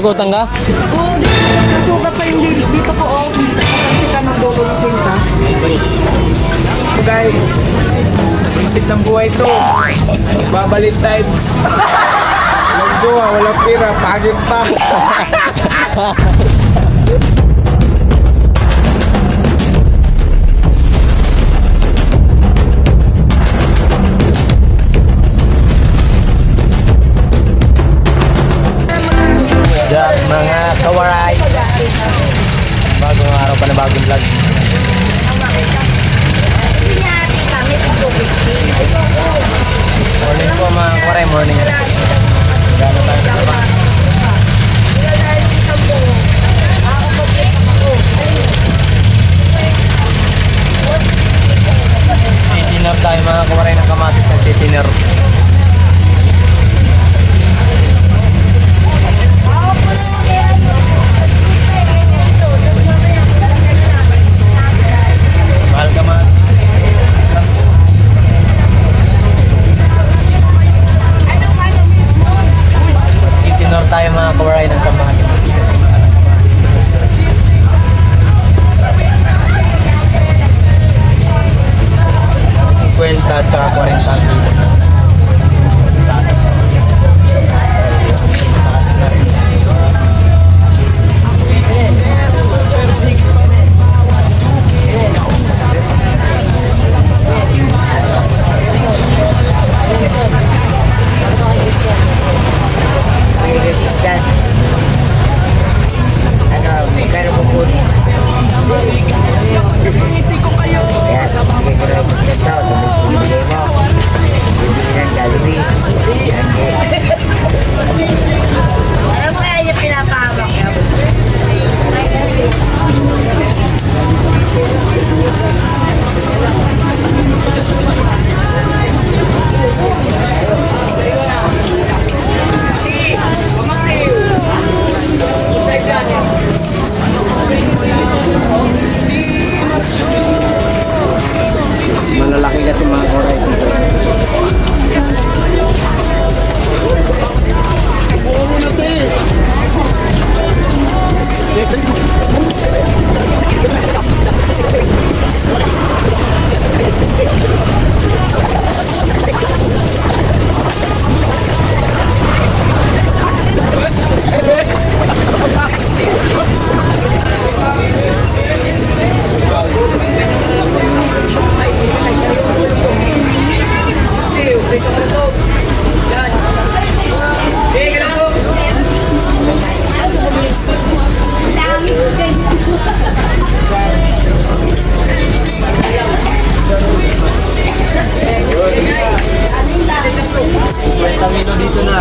Nadugutan ka? Oo, nasugat pa yung dito ko, oh. Kasi ka ng dulo ng pintas. So guys, isip ng buhay to. Babalik tayo. Walang jowa, walang pira, pagod pa. What's up mga kawaray? Bagong araw pa na bagong vlog. Morning po mga kawaray, morning. Gano'n tayo sa pa. Titiner tayo mga kawaray ng kamatis na titiner. Mahal ka mas. Itinor tayo mga kawaray ng kamatis. Kwenta at saka 40. Alam mo kaya niya pinapahabak niya? Malalaki kasi mga koray. Kwenta dito na.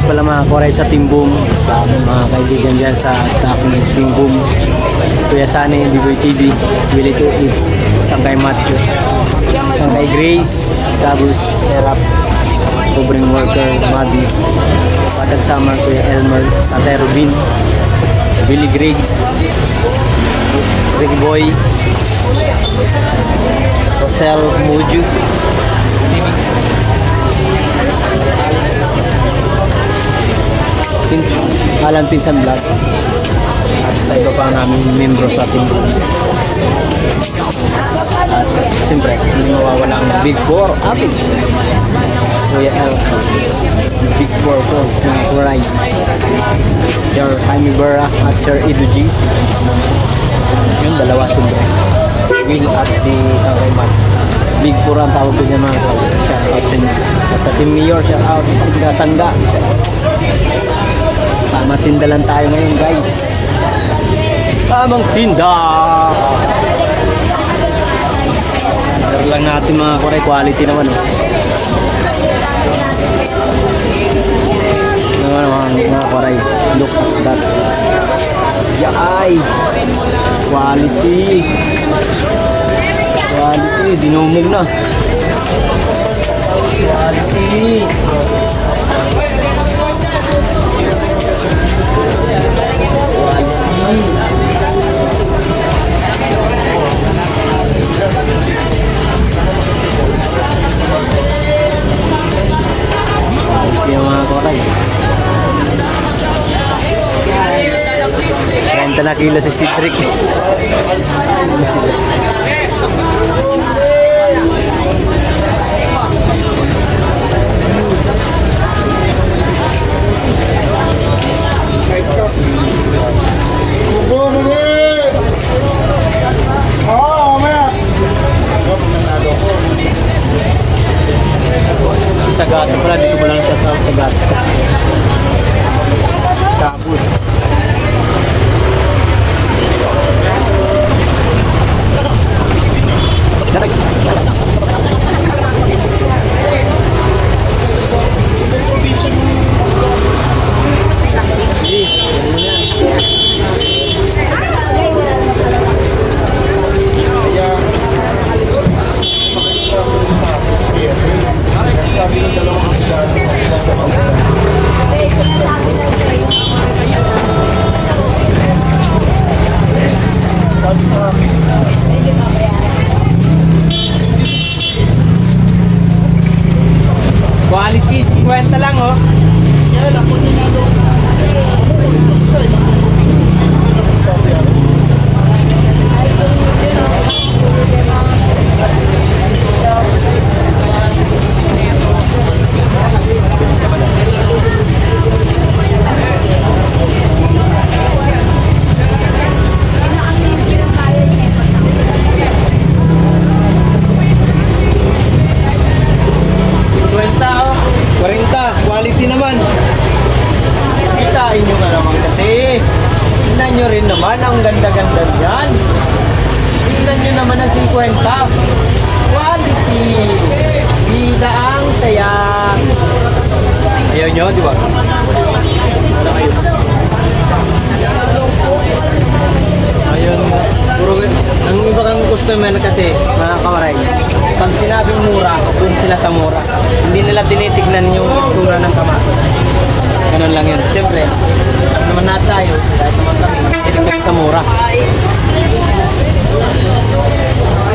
pala mga koray sa Team Boom, sa aking mga kaibigan dyan sa aking Team Boom, Kuya Sunny, Biboy TV, Willie 2Hits, Sangkay Matthew, Sangkay Grace, Cabus, Erap, Covering Worker, Madis, Patag Summer, Kuya Elmer, Tatay Rubin, Billy Greg, Ricky Boy, Rosel Muju, Alan Pinsan Vlog, at sa iba pa namin membro sa team. At siyempre, hindi mawawala ang Big Four atin. Kuya L, Big Four po, mga kuray. Sir Jaime Berra at Sir Edu G. Yung dalawa siyempre. Will at si Sangkay Mat. Big Four ang tawag ko niya mga kuray. Shout out sa inyo. At sa Team Mayor, shout out. Pagka Sangga. Tamang tinda lang tayo ngayon guys. Tamang tinda. Order lang natin mga kuray, quality naman oh. Naman mga kuray, look at that. Yaay, quality. Quality, dinumog na. Quality. Yung mga koray 30 na kilo si Cedric. Sa gato pala, dito pala siya sa gato. Tapos quality, 50 lang oh. Quality naman. Kitain nyo nga naman kasi. Tingnan nyo rin naman ang ganda-ganda yan. Tingnan nyo naman ang 50. Quality. Bida ang saya. Ayaw nyo, di ba? Wala kayo. Ayun. Puro, ang iba kang customer kasi, mga kamaray, pag sinabing mura, dun sila sa mura. Hindi nila tinitignan yung itsura ng kamatis. Ganun lang yun. Siyempre, alam naman natin tayo, dahil naman kami, tinitignan sa mura.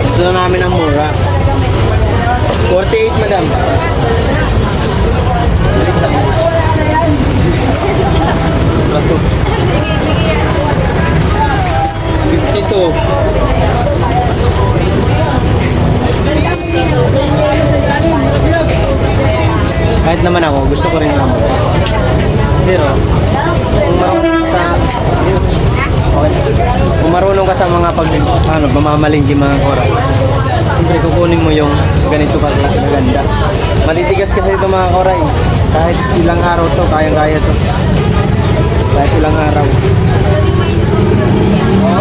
Gusto na namin ang mura. 48, madam. Balik lang. Bato. 52. Kahit naman ako, gusto ko rin naman. Pero, kung marunong ka sa mga pamamalinggi mga kora, siyempre kukunin mo yung ganito kasi maganda. Matitigas kasi ito mga kora eh. Kahit ilang araw to, kayang-kaya to. Kahit ilang araw.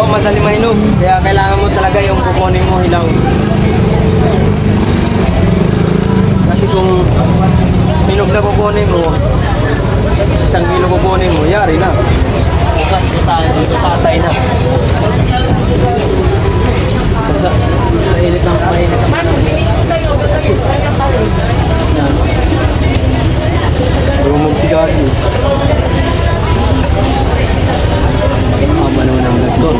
Oo, madali mainom. Kaya kailangan mo talaga yung kukunin mo hilaw. Kasi kung hinog na kukunin mo, isang kilo kukunin mo, yari na. Bukas tatay na. Mainit ang mainit. Rumog si Gagi. Ano nang nagto?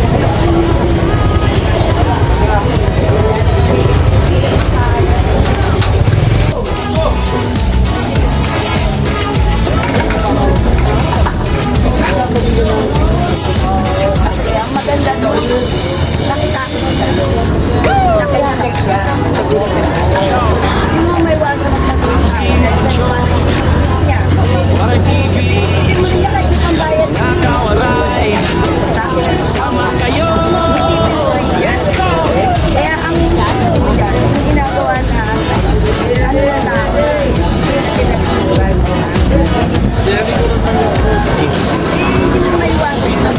Ang maganda doon, nakita ko siya. Nakita siya. Yung mga may waga ng kaya ang ginagawa na ano na natin may waga ng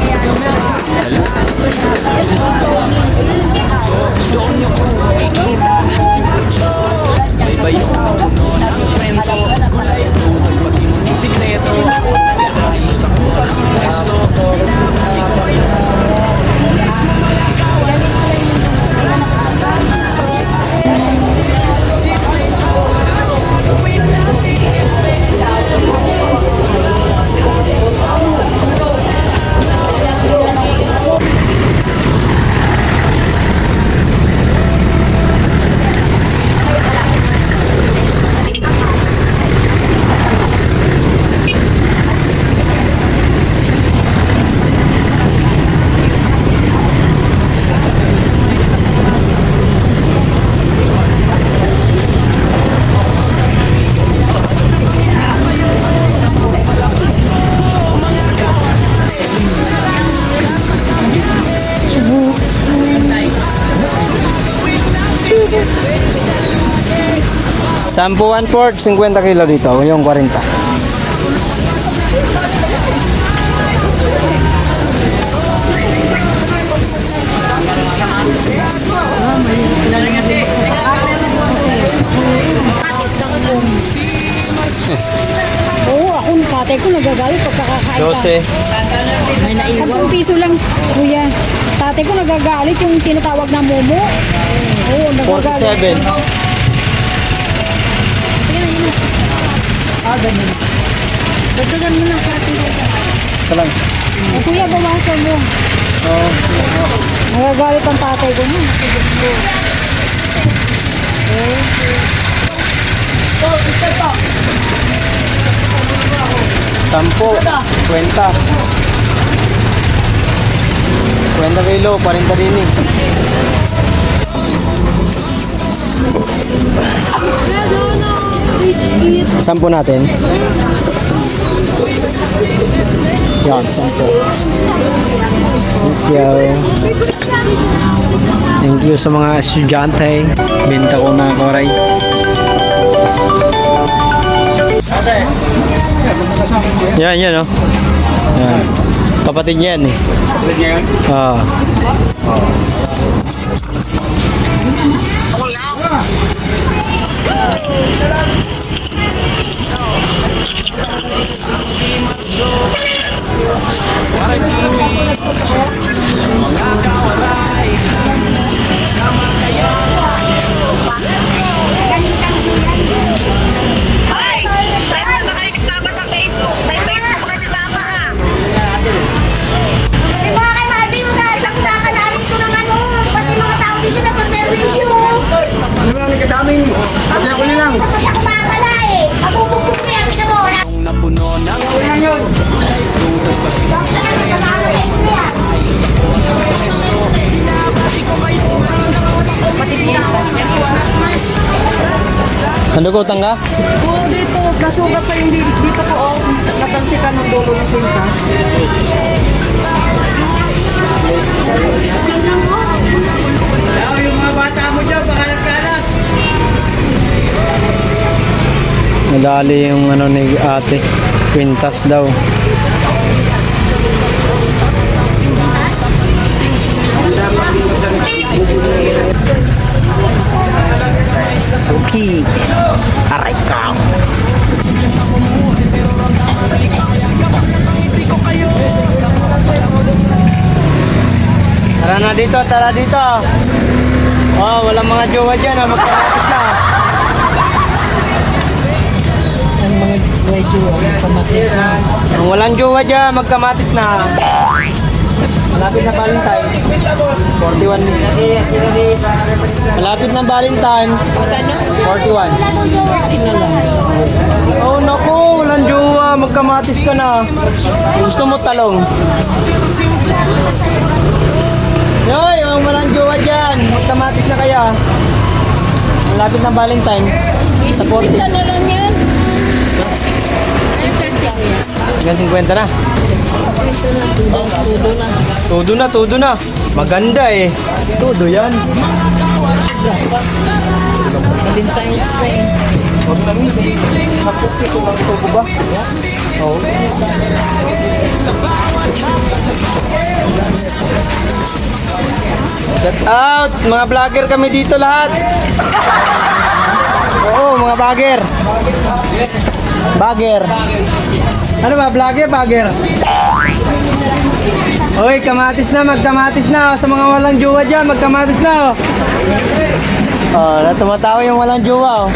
Sampu 1/4, 50 kilo dito, yung 40. Oo, ako tatay ko nagagalit pagkakakain ka. 12. May naiwan. 10 piso lang, kuya. Tatay ko nagagalit yung tinatawag na momo. Oo, nagagalit. 47. Ganun. Dagdagan mo ng kasi. Ito lang. Kuya, bawasan mo. Oh. Nagagalit ang tatay ko. Sampo, 50. 50 kilo, 40 rin eh. Sampo natin. Yan, sampo. Thank you. Thank you sa mga estudyante. Benta ko na koray. Yan, yan oh. Yan. Kapatid niya yan eh. Kapatid niya yun? Ah. Ay! Pwede na kayo nagbaba sa Facebook. May Facebook na si Papa ha. Yung mga kay Marvin, nakasakta ka namin ko ng ano. Pati mga tao dito na pag-servisyo. Ano lang ka sa amin? Sabi ako na lang. Kasi ako makakala eh. Mapupupok ko yan. Kita mo. Napuno ng prutas pati resto. Binabati ko kayo. Nandugutan ka? Oo, dito. Nasugat pa yung dito ko. Oh. Natansikan ng dulo ng pintas. Yung mga bata mo dyan, pakalat-kalat. Nadali yung ano ni ate. Quintas daw. Okay. Aray ka. na dito, tara dito. Oh, walang mga jowa dyan, oh. Magkamatis na. Ang mga medyo kamatis na. Kung walang jowa dyan, magkamatis na. Malapit na Valentine. 41 minutes. Malapit na Valentine. 41. Oh, naku, walang jowa. Magkamatis ka na. Gusto mo talong? Yoy, yung walang jowa dyan. Magkamatis na kaya. Malapit na Valentine. Sa 40. Ano lang yan? Hanggang 50 na. Tudo na. Maganda eh. Tudo yan. Valentine's Day. Huwag na minsan. Naputi ko lang tubo ba? Oo. Shout out! Mga vlogger kami dito lahat. Oo, mga vlogger. Bagger. Ano ba? Vlogger? Bagger? Hoy, kamatis na. Magkamatis na. Sa mga walang jowa dyan, magkamatis na. Oh, tumatawa yung walang jowa.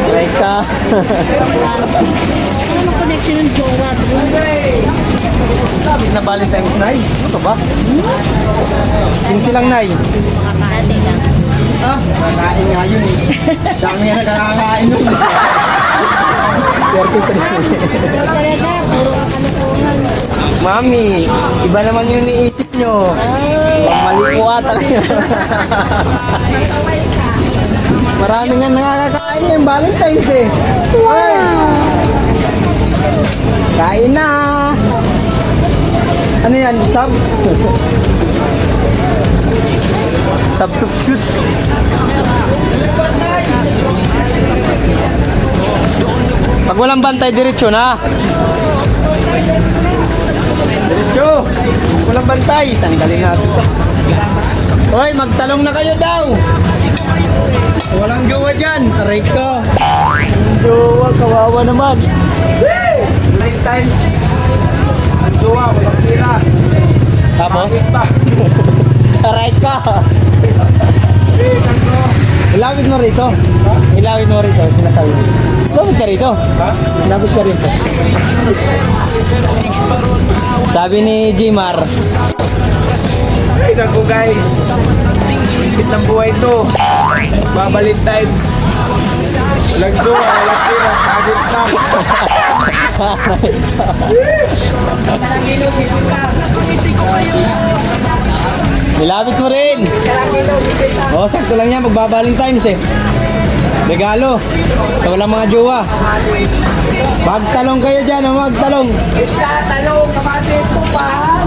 Like ka. Ano connection ng jowa? Sabi na Valentine mo, Nay. Ano ba? 15 lang, Nay. Ah, kakain nga yun eh. Dami nga nakakain nun. 33. Mami, iba naman yung iniisip nyo. Mali po ata kayo. Marami nga nakakakain ngayong Valentine's eh. Wow! Kain na! Ano yan? Sub? Substitute. Pag walang bantay, diretso na. Diretso. Walang bantay. Tanggalin natin to. Hoy, magtalong na kayo daw. Walang jowa dyan. Aray ka. Jowa, kawawa naman. Valentine's. Ang jowa, walang pira. Tapos? Aray ka. Ilawid mo rito. Ilawid mo rito. Sinasabi mo. Ilawid ka rito. Ilawid ka rito. Sabi ni Jimar. Ay, naku guys. Isip ng buhay to. Valentine's. Walang jowa, walang pira. Pagod na. Nilapit mo rin. Oh, sakto lang yan. Magbabalentine's eh. Regalo. Sa walang mga jowa. Magtalong kayo dyan. Magtalong. Talong, kamatis ko pa.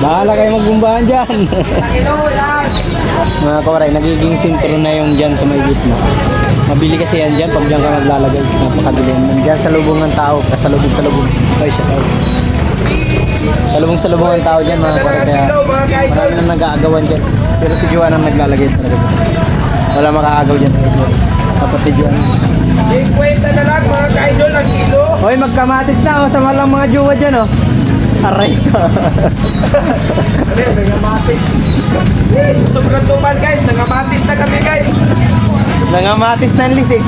Bahala kayo magbumbahan dyan. Mga kawaray, nagiging sintro na yung dyan sa may gitna. Mabili kasi yan dyan pag dyan ka naglalagay. Napakabili yan. Dyan sa lubong ng tao. Kasalubong sa lubong. Ay, siya tao. Sa lubong ng tao dyan mga kawaray. Kaya marami nang nag-aagawan dyan. Pero si Joanne ang naglalagay talaga. Wala makaagaw dyan. Kapatid Joanne. 50 na lang mga ka-idol ang kilo. Hoy, magkamatis na oh, sa walang mga jowa dyan oh. Aray ka. Nangamatis. Sobrang tumal guys. Nangamatis na kami guys. Nangamatis ng lisik.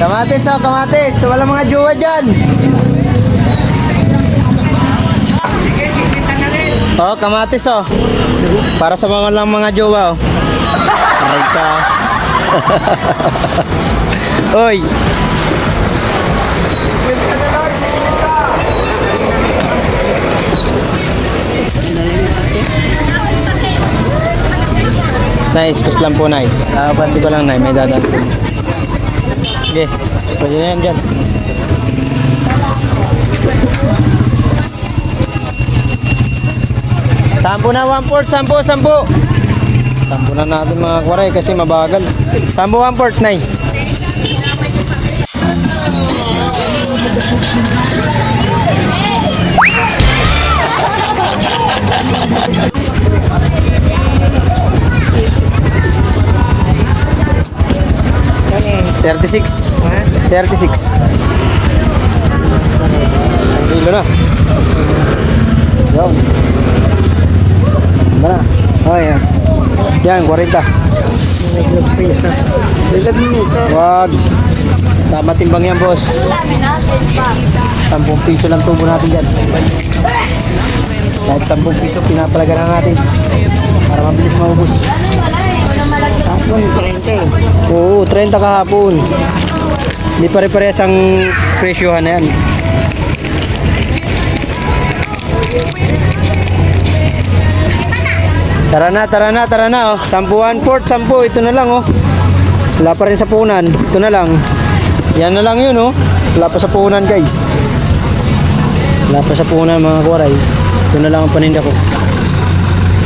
Kamatis oh, kamatis. Sa walang mga jowa dyan. Oh, kamatis oh. Para sa mga lang mga jowa oh. Aray ka. Oy. Nice, kus lang po, Nay. Banti ko lang, Nay. May dadaan. Okay, pwede na yan dyan. Sampo na, 1/4, sampo. Sampo na natin mga kwaray kasi mabagal. Sampo 1/4, Nay. $36. 36. Ang kilo na. Yun. Ba na? Oh, yan. Yan, 40. Wag. Tama timbang yan, boss. 10 piso lang tubo natin dyan. Kahit 10 piso, pinapalaga na natin. Para mabilis maubos. Tapos 30. Oo, 30 kahapon. Hindi pare-parehas ang presyohan na yan. Tara na, oh. 10 port, 10. Ito na lang, oh. Wala pa rin sa punan. Ito na lang. Yan na lang yun, oh. Wala pa sa punan, guys. Wala pa sa punan, mga kuwaray. Ito na lang ang paninda ko.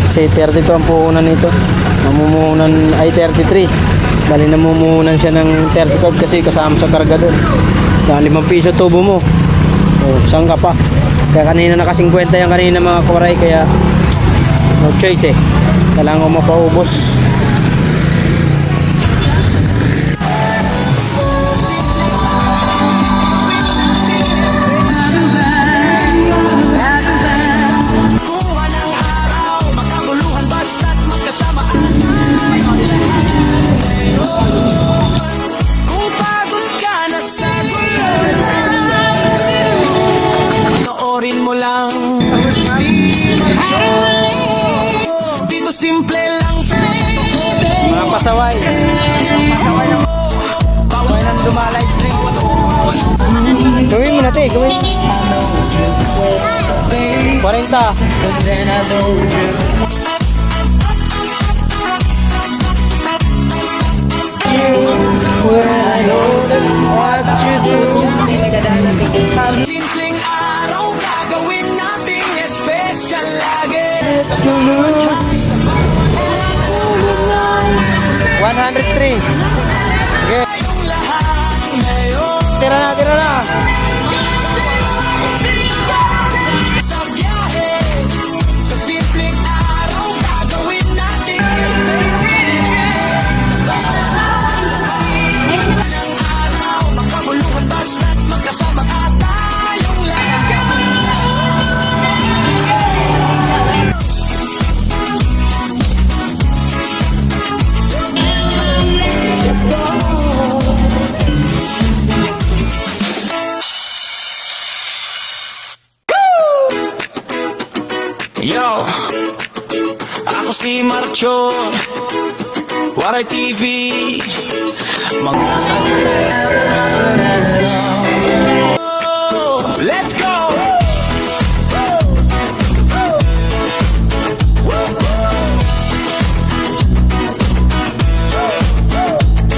Kasi 32 ang punan nito. Namumuhunan ay 33. Bali namumuhunan siya ng 35 kasi kasama sa karga doon. Kaya 5 piso tubo mo. Oh, saan ka pa? Kaya kanina naka 50 yan kanina mga kuwaray. Kaya no choice eh. Kailangan ko mapaubos. Kuha ng araw, makaguluhan basta't magkasama. Kung pagod ka na sa gulo, panoorin mo lang si Marcho. Dito simple lang Mga pasaway. Bawal nang lumalive stream. Gawin mo natin, gawin. 40. simpleng araw, gagawin nating espesyal lagi. To lose. 103. Okay. Tayong lahat ngayon Tira na. sa biyahe. Sa simpleng araw, gagawin nating ng araw, makaguluhan basta't magkasama at tayong lahat. Yo, ako si Marcho, Waray TV. Let's go!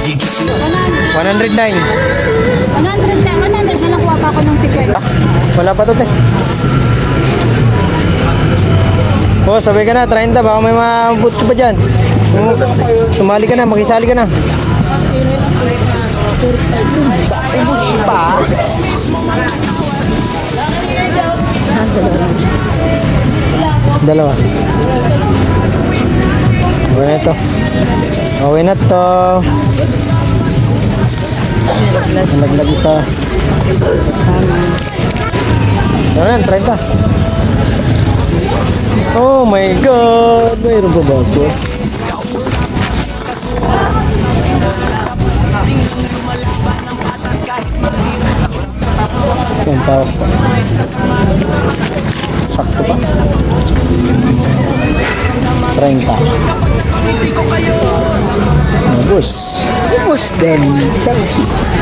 Gigising 109. 100 na nakuha pa ako ng secret. Wala pa to, te. Oh, sabay ka na, 30. Baka may maabot ka pa dyan. Sumali ka na, makisali ka na. Pa? Dalawa. Okay na to. Okay na to. Nalaglag isa. Ano yan, 30. Oh my God! Mayroon pa ba ito? Ang tawag pa. Sakto pa. 30. Ubus. Ubus din. Thank you.